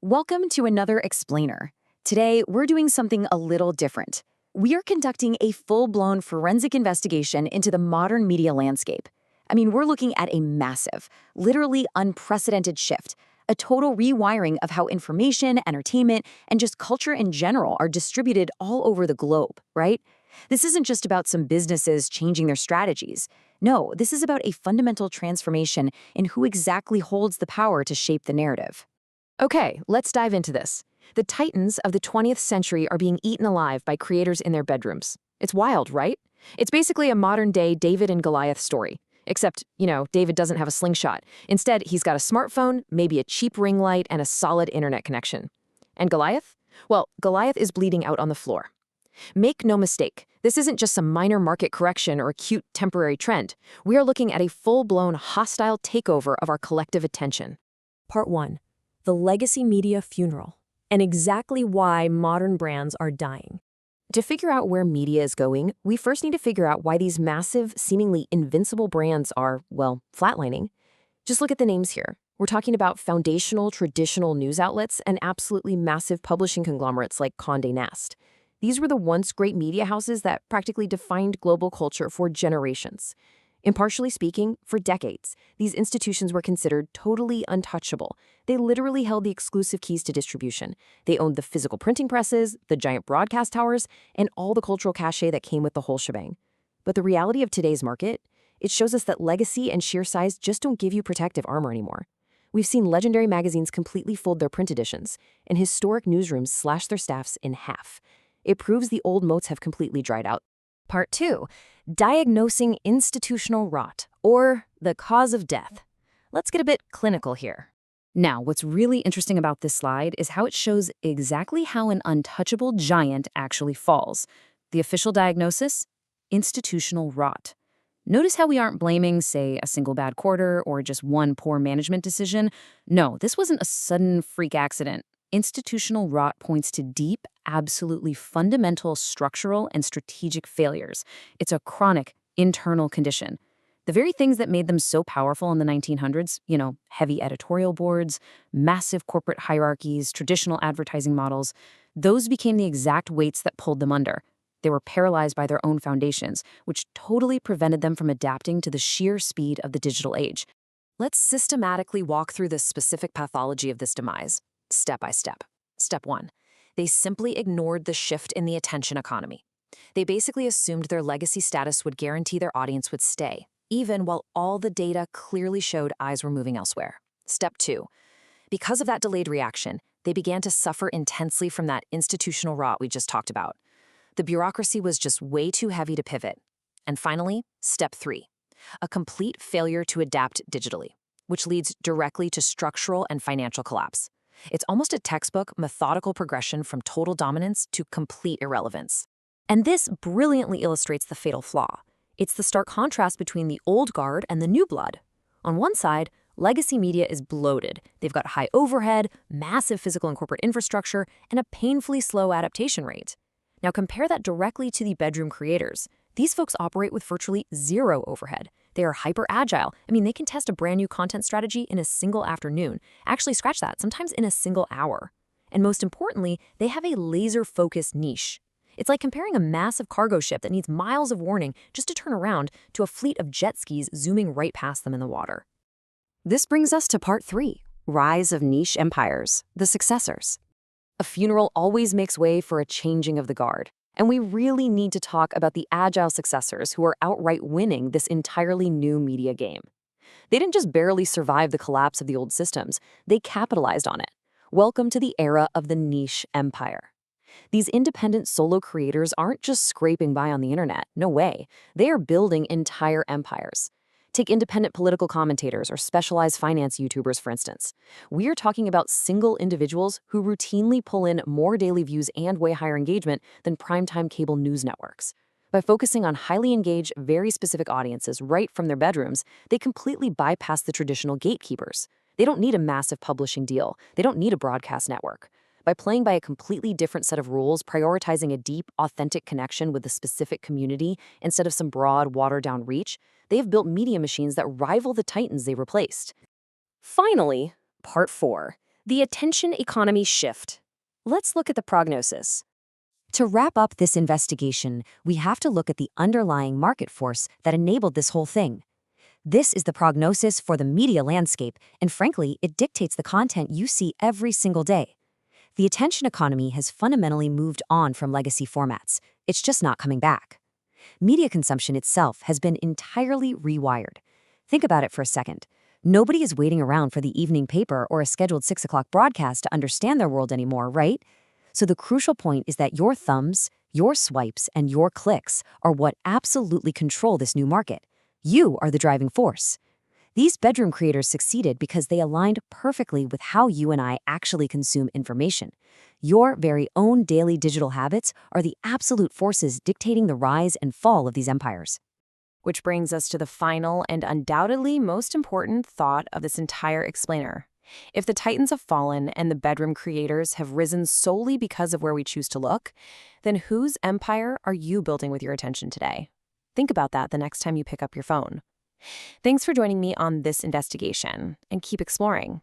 Welcome to another Explainer. Today, we're doing something a little different. We are conducting a full-blown forensic investigation into the modern media landscape. We're looking at a massive, literally unprecedented shift, a total rewiring of how information, entertainment, and just culture in general are distributed all over the globe, right? This isn't just about some businesses changing their strategies. No, this is about a fundamental transformation in who exactly holds the power to shape the narrative. Okay, let's dive into this. The titans of the 20th century are being eaten alive by creators in their bedrooms. It's wild, right? It's basically a modern-day David and Goliath story. Except, David doesn't have a slingshot. Instead, he's got a smartphone, maybe a cheap ring light, and a solid internet connection. And Goliath? Well, Goliath is bleeding out on the floor. Make no mistake, this isn't just some minor market correction or a cute temporary trend. We are looking at a full-blown hostile takeover of our collective attention. Part 1. The legacy media funeral, and exactly why modern brands are dying. To figure out where media is going, we first need to figure out why these massive, seemingly invincible brands are, well, flatlining. Just look at the names here. We're talking about foundational, traditional news outlets and absolutely massive publishing conglomerates like Condé Nast. These were the once great media houses that practically defined global culture for generations. Impartially speaking, for decades, these institutions were considered totally untouchable. They literally held the exclusive keys to distribution. They owned the physical printing presses, the giant broadcast towers, and all the cultural cachet that came with the whole shebang. But the reality of today's market, it shows us that legacy and sheer size just don't give you protective armor anymore. We've seen legendary magazines completely fold their print editions, and historic newsrooms slash their staffs in half. It proves the old moats have completely dried out. Part 2. Diagnosing institutional rot, or the cause of death. Let's get a bit clinical here. Now, what's really interesting about this slide is how it shows exactly how an untouchable giant actually falls. The official diagnosis? Institutional rot. Notice how we aren't blaming, say, a single bad quarter or just one poor management decision. No, this wasn't a sudden freak accident. Institutional rot points to deep, absolutely fundamental structural and strategic failures. It's a chronic, internal condition. The very things that made them so powerful in the 1900s, heavy editorial boards, massive corporate hierarchies, traditional advertising models, those became the exact weights that pulled them under. They were paralyzed by their own foundations, which totally prevented them from adapting to the sheer speed of the digital age. Let's systematically walk through the specific pathology of this demise. Step by step. Step 1. They simply ignored the shift in the attention economy. They basically assumed their legacy status would guarantee their audience would stay, even while all the data clearly showed eyes were moving elsewhere. Step 2. Because of that delayed reaction, they began to suffer intensely from that institutional rot we just talked about. The bureaucracy was just way too heavy to pivot. And finally, step 3. A complete failure to adapt digitally, which leads directly to structural and financial collapse. It's almost a textbook, methodical progression from total dominance to complete irrelevance. And this brilliantly illustrates the fatal flaw. It's the stark contrast between the old guard and the new blood. On one side, legacy media is bloated. They've got high overhead, massive physical and corporate infrastructure, and a painfully slow adaptation rate. Now compare that directly to the bedroom creators. These folks operate with virtually zero overhead. They are hyper-agile. They can test a brand new content strategy in a single afternoon. Actually, scratch that, sometimes in a single hour. And most importantly, they have a laser-focused niche. It's like comparing a massive cargo ship that needs miles of warning just to turn around to a fleet of jet skis zooming right past them in the water. This brings us to part 3, Rise of Niche Empires, the Successors. A funeral always makes way for a changing of the guard. And we really need to talk about the agile successors who are outright winning this entirely new media game. They didn't just barely survive the collapse of the old systems, they capitalized on it. Welcome to the era of the niche empire. These independent solo creators aren't just scraping by on the internet, no way. They are building entire empires. Take independent political commentators or specialized finance YouTubers, for instance. We are talking about single individuals who routinely pull in more daily views and way higher engagement than primetime cable news networks. By focusing on highly engaged, very specific audiences right from their bedrooms, they completely bypass the traditional gatekeepers. They don't need a massive publishing deal. They don't need a broadcast network. By playing by a completely different set of rules, prioritizing a deep, authentic connection with a specific community instead of some broad, watered-down reach, they have built media machines that rival the titans they replaced. Finally, part 4, The attention economy shift. Let's look at the prognosis. To wrap up this investigation, we have to look at the underlying market force that enabled this whole thing. This is the prognosis for the media landscape, and frankly, it dictates the content you see every single day. The attention economy has fundamentally moved on from legacy formats. It's just not coming back. Media consumption itself has been entirely rewired. Think about it for a second. Nobody is waiting around for the evening paper or a scheduled 6 o'clock broadcast to understand their world anymore, right? So the crucial point is that your thumbs, your swipes, and your clicks are what absolutely control this new market. You are the driving force. These bedroom creators succeeded because they aligned perfectly with how you and I actually consume information. Your very own daily digital habits are the absolute forces dictating the rise and fall of these empires. Which brings us to the final and undoubtedly most important thought of this entire explainer. If the titans have fallen and the bedroom creators have risen solely because of where we choose to look, then whose empire are you building with your attention today? Think about that the next time you pick up your phone. Thanks for joining me on this investigation, and keep exploring.